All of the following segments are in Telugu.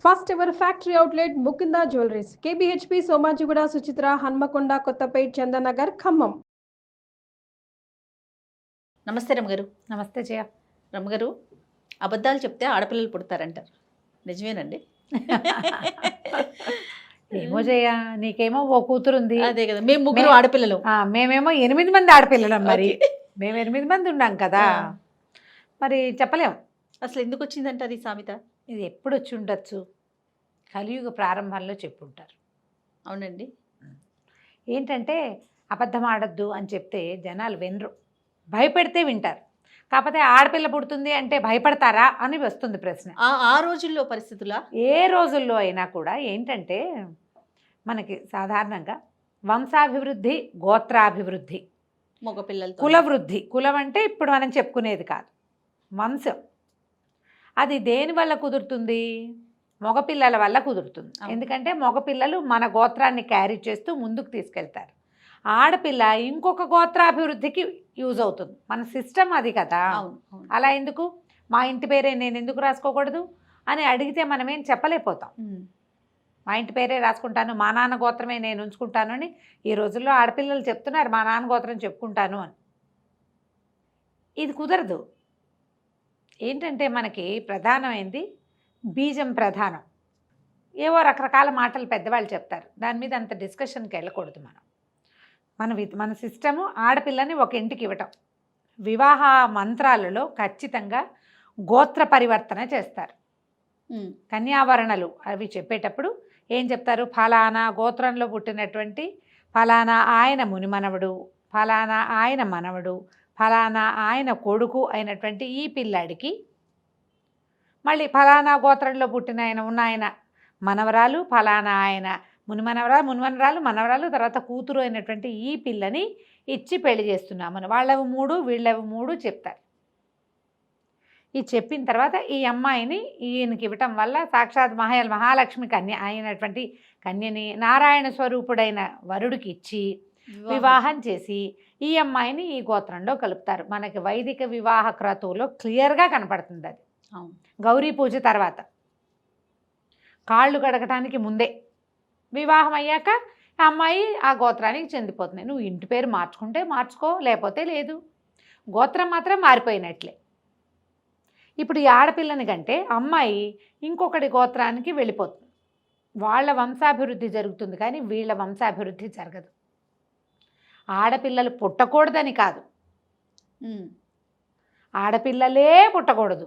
First ever factory outlet Mukunda jewelleries KBHP Somajiguda Suchitra Hanamkonda Kothapet Chandanagar Khammam. నమస్తే రమ్మగారు. నమస్తే జయ. రమ్మగారు, అబద్ధాలు చెప్తే ఆడపిల్లలు పుడతారంటారు, నిజమేనండి? ఏమో జయ, నీకేమో ఓ కూతురు ఉంది. అదే కదా, మేము ముగ్గురు ఆడపిల్లలు. మేమేమో 8 మంది ఆడపిల్లలం. మరి మేము 8 మంది ఉన్నాం కదా, మరి చెప్పలేం. అసలు ఎందుకు వచ్చిందంటారు ఈ సామెత? ఇది ఎప్పుడు వచ్చి ఉండొచ్చు, కలియుగ ప్రారంభంలో చెప్పుంటారు. అవునండి. ఏంటంటే అబద్ధం ఆడద్దు అని చెప్తే జనాలు వినరు, భయపెడితే వింటారు. కాకపోతే ఆడపిల్ల పుడుతుంది అంటే భయపడతారా అని వస్తుంది ప్రశ్న. ఆ రోజుల్లో పరిస్థితులా? ఏ రోజుల్లో అయినా కూడా ఏంటంటే మనకి సాధారణంగా వంశాభివృద్ధి, గోత్రాభివృద్ధి, మగపిల్లలతో కులవృద్ధి. కులం అంటే ఇప్పుడు మనం చెప్పుకునేది కాదు, వంశం. అది దేని వల్ల కుదురుతుంది? మగపిల్లల వల్ల కుదురుతుంది. ఎందుకంటే మగపిల్లలు మన గోత్రాన్ని క్యారీ చేస్తూ ముందుకు తీసుకెళ్తారు. ఆడపిల్ల ఇంకొక గోత్రాభివృద్ధికి యూజ్ అవుతుంది. మన సిస్టమ్ అది కదా. అలా ఎందుకు, మా ఇంటి పేరే నేను ఎందుకు రాసుకోకూడదు అని అడిగితే మనం ఏం చెప్పలేకపోతాం. మా ఇంటి పేరే రాసుకుంటాను, మా నాన్న గోత్రమే నేను ఉంచుకుంటాను అని ఈ రోజుల్లో ఆడపిల్లలు చెప్తున్నారు, మా నాన్న గోత్రం చెప్పుకుంటాను అని. ఇది కుదరదు. ఏంటంటే మనకి ప్రధానమైంది బీజం ప్రధానం. ఏవో రకరకాల మాటలు పెద్దవాళ్ళు చెప్తారు, దాని మీద అంత డిస్కషన్కి వెళ్ళకూడదు. మన సిస్టము ఆడపిల్లని ఒక ఇంటికి ఇవ్వటం. వివాహ మంత్రాలలో ఖచ్చితంగా గోత్ర పరివర్తన చేస్తారు. కన్యావరణలు అవి చెప్పేటప్పుడు ఏం చెప్తారు? ఫలానా గోత్రంలో పుట్టినటువంటి ఫలానా ఆయన మునిమనవడు, ఫలానా ఆయన మనవడు, ఫలానా ఆయన కొడుకు అయినటువంటి ఈ పిల్లాడికి మళ్ళీ ఫలానా గోత్రంలో పుట్టిన ఆయన ఉన్న ఆయన మనవరాలు, ఫలానా ఆయన మునిమనవరాలు, మనవరాలు, తర్వాత కూతురు అయినటువంటి ఈ పిల్లని ఇచ్చి పెళ్లి చేస్తున్నామని వాళ్ళవి 3 వీళ్ళవి 3 చెప్తారు. ఈ చెప్పిన తర్వాత ఈ అమ్మాయిని ఈయనకి ఇవ్వటం వల్ల సాక్షాత్ మహాలక్ష్మి కన్య అయినటువంటి కన్యని నారాయణ స్వరూపుడైన వరుడికి ఇచ్చి వివాహం చేసి ఈ అమ్మాయిని ఈ గోత్రంలో కలుపుతారు. మనకి వైదిక వివాహ క్రతువులో క్లియర్గా కనపడుతుంది అది. గౌరీ పూజ తర్వాత, కాళ్ళు కడగటానికి ముందే, వివాహం అయ్యాక అమ్మాయి ఆ గోత్రానికి చెందిపోతుంది. నువ్వు ఇంటి పేరు మార్చుకుంటే మార్చుకో, లేకపోతే లేదు. గోత్రం మాత్రం మారిపోయినట్లే. ఇప్పుడు ఈ ఆడపిల్లని కంటే అమ్మాయి ఇంకొకటి గోత్రానికి వెళ్ళిపోతుంది. వాళ్ళ వంశాభివృద్ధి జరుగుతుంది, కానీ వీళ్ళ వంశాభివృద్ధి జరగదు. ఆడపిల్లలు పుట్టకూడదని కాదు, ఆడపిల్లలే పుట్టకూడదు.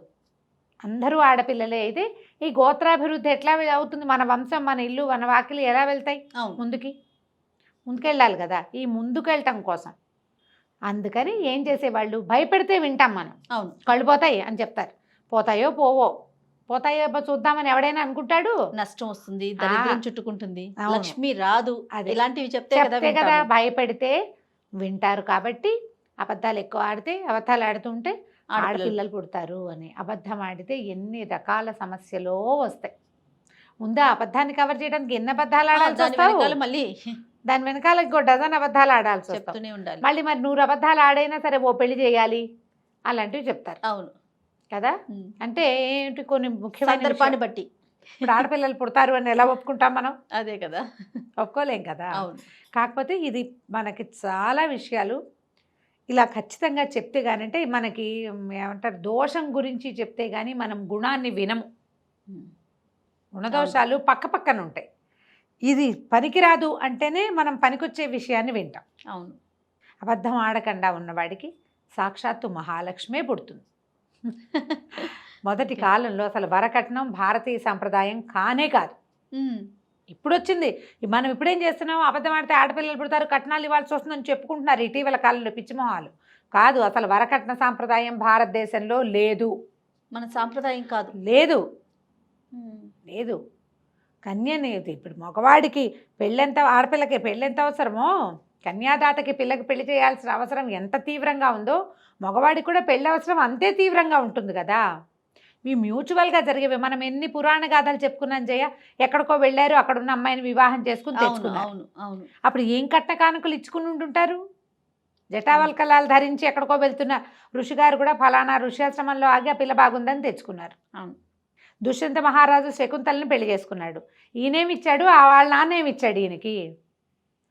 అందరూ ఆడపిల్లలే అయితే ఈ గోత్రాభివృద్ధి ఎట్లా అవుతుంది? మన వంశం, మన ఇల్లు, మన వాకిలి ఎలా వెళ్తాయి? ముందుకెళ్ళాలి కదా. ఈ ముందుకెళ్ళటం కోసం అందుకని ఏం చేసేవాళ్ళు, భయపెడితే వింటాం మనం. అవును, కళ్ళు పోతాయి అని చెప్తారు. పోతాయో పోతాయో చూద్దామని ఎవడైనా అనుకుంటాడు. నష్టం వస్తుంది, దరిద్రం చుట్టుకుంటుంది, లక్ష్మి రాదు, ఇలాంటివి చెప్తే కదా భయపెడితే వింటారు. కాబట్టి అబద్ధాలు ఎక్కువ ఆడితే, అబద్ధాలు ఆడుతుంటే ఆడపిల్లలు పుడతారు అని. అబద్ధం ఆడితే ఎన్ని రకాల సమస్యలో వస్తాయి. ముందు అబద్ధాన్ని కవర్ చేయడానికి ఎన్ని అబద్ధాలు ఆడాల్సి వస్తాయి, మళ్ళీ దాని వెనకాల ఇంకో డజన్ అబద్ధాలు ఆడాల్సి వస్తూనే ఉండాలి. మళ్ళీ మరి 100 అబద్ధాలు ఆడైనా సరే ఓ పెళ్లి చేయాలి అలాంటివి చెప్తారు. అవును కదా. అంటే ఏంటి, కొన్ని ముఖ్యమైన సందర్భాన్ని బట్టి. ఇప్పుడు ఆడపిల్లలు పుడతారు అని ఎలా ఒప్పుకుంటాం మనం? అదే కదా, ఒప్పుకోలేం కదా. అవును. కాకపోతే ఇది మనకి చాలా విషయాలు ఇలా ఖచ్చితంగా చెప్తే కానీ, అంటే మనకి ఏమంటారు, దోషం గురించి చెప్తే కానీ మనం గుణాన్ని వినము. గుణదోషాలు పక్కన ఉంటాయి. ఇది పనికిరాదు అంటేనే మనం పనికొచ్చే విషయాన్ని వింటాం. అవును. అబద్ధం ఆడకుండా ఉన్నవాడికి సాక్షాత్తు మహాలక్ష్మే పుడుతుంది. మొదటి కాలంలో అసలు వరకట్నం భారతీయ సంప్రదాయం కానే కాదు. ఇప్పుడు వచ్చింది. మనం ఇప్పుడేం చేస్తున్నాం, అబద్ధం ఆడితే ఆడపిల్లలు పుడతారు, కట్నాలు ఇవ్వాల్సి వస్తుందని చెప్పుకుంటున్నారు ఇటీవల కాలంలో పిచ్చిమొహాలు. కాదు, అసలు వరకట్న సాంప్రదాయం భారతదేశంలో లేదు. మన సాంప్రదాయం కాదు, లేదు. కన్యని ఇప్పుడు మగవాడికి పెళ్ళెంత, ఆడపిల్లకి పెళ్ళెంత అవసరమో, కన్యాదాతకి పిల్లకి పెళ్లి చేయాల్సిన అవసరం ఎంత తీవ్రంగా ఉందో మగవాడికి కూడా పెళ్ళి అవసరం అంతే తీవ్రంగా ఉంటుంది కదా. మీ మ్యూచువల్గా జరిగేవి. మనం ఎన్ని పురాణ గాథలు చెప్పుకున్నాం జయ. ఎక్కడికో వెళ్ళారు, అక్కడున్న అమ్మాయిని వివాహం చేసుకుని తెచ్చుకున్నారు. అప్పుడు ఏం కట్న కానుకలు ఇచ్చుకుని ఉంటుంటారు? జటావల్కలాలు ధరించి ఎక్కడికో వెళ్తున్న ఋషిగారు కూడా ఫలానా ఋష్యాశ్రమంలో ఆగి ఆ పిల్ల బాగుందని తెచ్చుకున్నారు. దుష్యంత మహారాజు శకుంతలని పెళ్లి చేసుకున్నాడు. ఈయనేమిచ్చాడు, వాళ్ళ నాన్నేమిచ్చాడు ఈయనకి?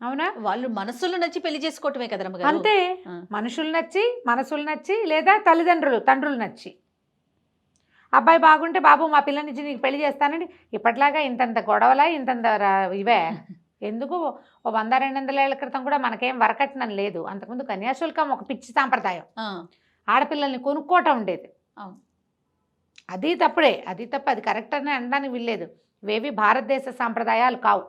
అవునా? వాళ్ళు మనసులు నచ్చి పెళ్లి చేసుకోవటమే కదా రమ్మగారు. అంతే, మనసులు నచ్చి లేదా తండ్రులు నచ్చి. అబ్బాయి బాగుంటే బాబు మా పిల్లనిచ్చి నీకు పెళ్లి చేస్తానండి. ఇప్పట్లాగా ఇంతంత గొడవలా ఇంతంత ఇవే ఎందుకు? 100-200 ఏళ్ల క్రితం కూడా మనకేం వరకట్నం లేదు. అంతకుముందు కన్యాశుల్కం ఒక పిచ్చి సాంప్రదాయం, ఆడపిల్లల్ని కొనుక్కోవటం ఉండేది. అది తప్పుడే, అది తప్పు, అది కరెక్ట్ అని అనడానికి వీల్లేదు. ఇవేవి భారతదేశ సాంప్రదాయాలు కావు.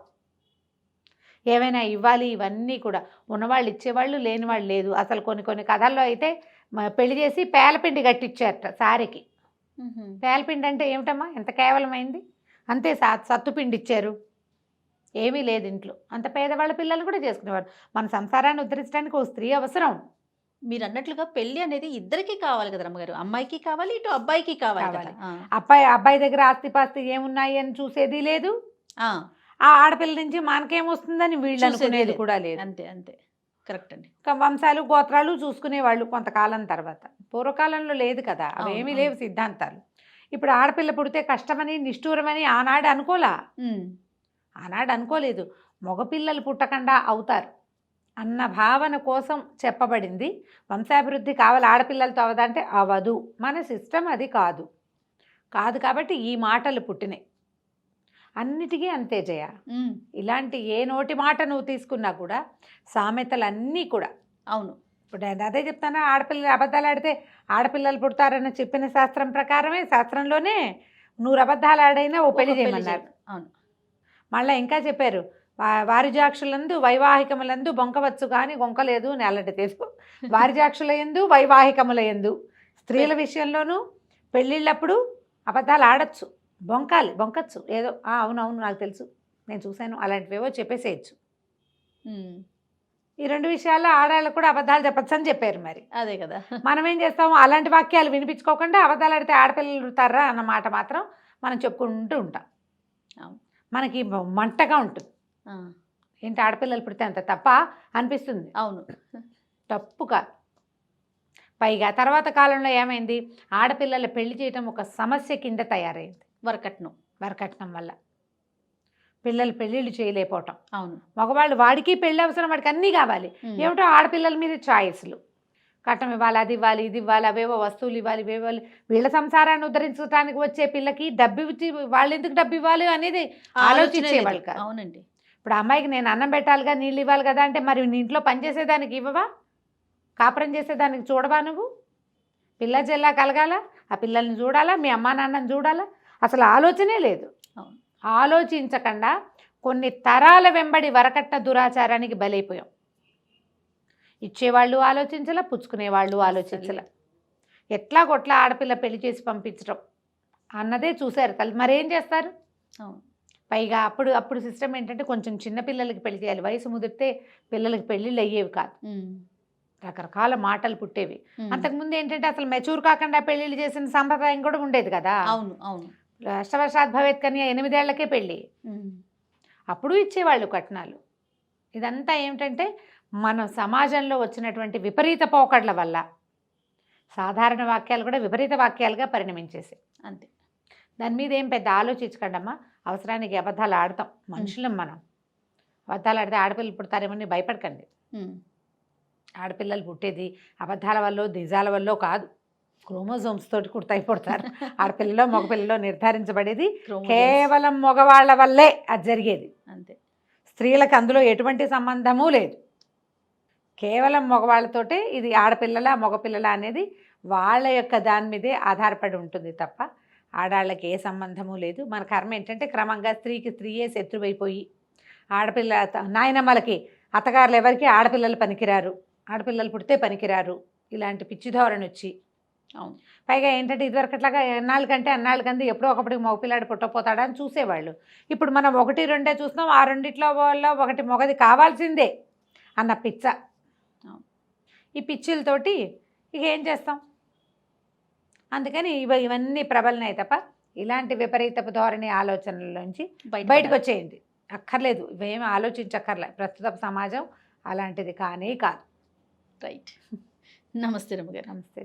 ఏవైనా ఇవ్వాలి, ఇవన్నీ కూడా ఉన్నవాళ్ళు ఇచ్చేవాళ్ళు, లేని వాళ్ళు లేదు. అసలు కొన్ని కథల్లో అయితే పెళ్లి చేసి పేలపిండి కట్టించారట సారికి. పేలపిండి అంటే ఏమిటమ్మా, ఎంత కేవలమైంది. అంతే, సత్తుపిండి ఇచ్చారు, ఏమీ లేదు ఇంట్లో. అంత పేదవాళ్ళ పిల్లలు కూడా చేసుకునేవారు. మన సంసారాన్ని ఉద్ధరించడానికి ఓ స్త్రీ అవసరం. మీరు అన్నట్లుగా పెళ్లి అనేది ఇద్దరికి కావాలి కదా రమ్మగారు. అమ్మాయికి కావాలి, ఇటు అబ్బాయికి కావాలి. అబ్బాయి దగ్గర ఆస్తిపాస్తి ఏమున్నాయి అని చూసేది లేదు. ఆ ఆడపిల్ల నుంచి మనకేమొస్తుందని వీళ్ళు అనుకునేది కూడా లేదు. అంతే అంతే, కరెక్ట్ అండి. వంశాలు గోత్రాలు చూసుకునేవాళ్ళు కొంతకాలం తర్వాత. పూర్వకాలంలో లేదు కదా, అవేమీ లేవు సిద్ధాంతాలు. ఇప్పుడు ఆడపిల్ల పుడితే కష్టమని నిష్ఠూరమని ఆనాడు అనుకోలేదు. మగపిల్లలు పుట్టకుండా అవుతారు అన్న భావన కోసం చెప్పబడింది. వంశాభివృద్ధి కావాలి, ఆడపిల్లలతో అవదంటే అవదు. మన సిస్టమ్ అది కాదు కాబట్టి ఈ మాటలు పుట్టినాయి. అన్నిటికీ అంతే జయ. ఇలాంటి ఏ నోటి మాట నువ్వు తీసుకున్నా కూడా సామెతలన్నీ కూడా అవును. ఇప్పుడు నేను అదే చెప్తాను, ఆడపిల్లలు అబద్ధాలు ఆడితే ఆడపిల్లలు పుడతారని చెప్పిన శాస్త్రం ప్రకారమే, శాస్త్రంలోనే 100 అబద్ధాలు ఆడైనా ఓ పెళ్లి చేయమన్నారు. అవును. మళ్ళీ ఇంకా చెప్పారు, వారిజాక్షులందు వైవాహికములందు బొంకవచ్చు కానీ గొంకలేదు అని అల్లటి తెలుసు. వారిజాక్షుల యందు వైవాహికముల యందు స్త్రీల విషయంలోనూ పెళ్ళిళ్ళప్పుడు అబద్ధాలు ఆడచ్చు, బొంకచ్చు ఏదో. అవునవును నాకు తెలుసు, నేను చూశాను, అలాంటివేవో చెప్పేసేయచ్చు. ఈ 2 విషయాల్లో ఆడాళ్ళకు కూడా అబద్ధాలు చెప్పచ్చు అని చెప్పారు. మరి అదే కదా, మనం ఏం చేస్తాము, అలాంటి వాక్యాలు వినిపించుకోకుండా అబద్ధాలు ఆడితే ఆడపిల్లలు పుడతారా అన్న మాట మాత్రం మనం చెప్పుకుంటూ ఉంటాం. మనకి మంటగా ఉంటుంది. ఏంటి ఆడపిల్లలు పుడితే అంత తప్ప అనిపిస్తుంది. అవును, తప్పు కాదు. పైగా తర్వాత కాలంలో ఏమైంది, ఆడపిల్లల పెళ్లి చేయటం ఒక సమస్య కింద తయారైంది. వరకట్నం వల్ల పిల్లలు పెళ్ళిళ్ళు చేయలేకపోవటం. అవును. మగవాళ్ళు వాడికి పెళ్ళి అవసరం, వాడికి అన్నీ కావాలి. ఏమిటో ఆడపిల్లల మీద ఛాయిస్లు, కట్నం ఇవ్వాలి, అది ఇవ్వాలి, ఇది ఇవ్వాలి, అవేవో వస్తువులు ఇవ్వాలి, ఇవ్వాలి. వీళ్ళ సంసారాన్ని ఉద్ధరించడానికి వచ్చే పిల్లకి డబ్బు ఇచ్చి వాళ్ళు ఎందుకు డబ్బు ఇవ్వాలి అనేది ఆలోచించేవాళ్ళు కాదు. అవునండి. ఇప్పుడు అమ్మాయికి నేను అన్నం పెట్టాలిగా, నీళ్ళు ఇవ్వాలి కదా అంటే మరి నీ ఇంట్లో పనిచేసేదానికి ఇవ్వవా? కాపురం చేసేదానికి చూడవా? నువ్వు పిల్ల జల్లా కలగాల, ఆ పిల్లల్ని చూడాలా, మీ అమ్మా నాన్నని చూడాలా, అసలు ఆలోచనే లేదు. ఆలోచించకుండా కొన్ని తరాల వెంబడి వరకట్న దురాచారానికి బలైపోయాం. ఇచ్చేవాళ్ళు ఆలోచించలే, పుచ్చుకునేవాళ్ళు ఆలోచించలే. ఎట్లా కొట్లా ఆడపిల్ల పెళ్లి చేసి పంపించడం అన్నదే చూశారు. మరేం చేస్తారు? పైగా అప్పుడు సిస్టమ్ ఏంటంటే కొంచెం చిన్న పిల్లలకి పెళ్లి చేయాలి. వయసు ముదిరితే పిల్లలకి పెళ్ళిళ్ళు అయ్యేవి కాదు, రకరకాల మాటలు పుట్టేవి. అంతకుముందు ఏంటంటే అసలు మెచ్యూర్ కాకుండా పెళ్లిళ్ళు చేసిన సంప్రదాయం కూడా ఉండేది కదా. అవును అవును. అష్టవర్షాత్ భవేత్ కన్య 8 ఏళ్లకే పెళ్ళి, అప్పుడు ఇచ్చేవాళ్ళు కట్నాలు. ఇదంతా ఏమిటంటే మన సమాజంలో వచ్చినటువంటి విపరీత పోకడ్ల వల్ల సాధారణ వాక్యాలు కూడా విపరీత వాక్యాలుగా పరిణమించేసాయి. అంతే. దాని మీద ఏం పెద్ద ఆలోచించకండమ్మా. అవసరానికి అబద్ధాలు ఆడతాం, మనుషులం మనం. అబద్ధాలు ఆడితే ఆడపిల్లలు పుడతారేమని భయపడకండి. ఆడపిల్లలు పుట్టేది అబద్ధాల వల్ల నిజాల వల్ల కాదు, క్రోమోజోమ్స్ తోటి పుడతారు. ఆడపిల్లలో మగపిల్లలో నిర్ధారించబడేది కేవలం మగవాళ్ల వల్లే అది జరిగేది. అంతే. స్త్రీలకు అందులో ఎటువంటి సంబంధము లేదు. కేవలం మగవాళ్ళతోటే ఇది ఆడపిల్లల మగపిల్లల అనేది వాళ్ళ యొక్క దాని మీదే ఆధారపడి ఉంటుంది తప్ప ఆడాళ్ళకి ఏ సంబంధము లేదు. మన కర్మ ఏంటంటే క్రమంగా స్త్రీకి స్త్రీయే శత్రువైపోయి ఆడపిల్ల నాయనమ్మలకి అత్తగారులు ఎవరికి ఆడపిల్లలు పనికిరారు, ఆడపిల్లలు పుడితే పనికిరారు, ఇలాంటి పిచ్చి ధోరణి వచ్చి. అవును. పైగా ఏంటంటే ఇదివరకట్లాగా అన్నాళ్ళకంటే ఎప్పుడో ఒకటికి మగపిల్లాడు పుట్టపోతాడా అని చూసేవాళ్ళు. ఇప్పుడు మనం 1-2 చూస్తున్నాం, ఆ రెండిట్లో వల్ల ఒకటి మొగది కావాల్సిందే అన్న పిచ్చ. ఈ పిచ్చిలతోటి ఇక ఏం చేస్తాం? అందుకని ఇవన్నీ ప్రబలనాయి తప్ప ఇలాంటి విపరీతపు ధోరణి ఆలోచనల్లోంచి బయటకు వచ్చేయండి. అక్కర్లేదు, ఇవేమి ఆలోచించక్కర్లే. ప్రస్తుత సమాజం అలాంటిది కానే కాదు. రైట్. నమస్తే రమ్మగారు. నమస్తే.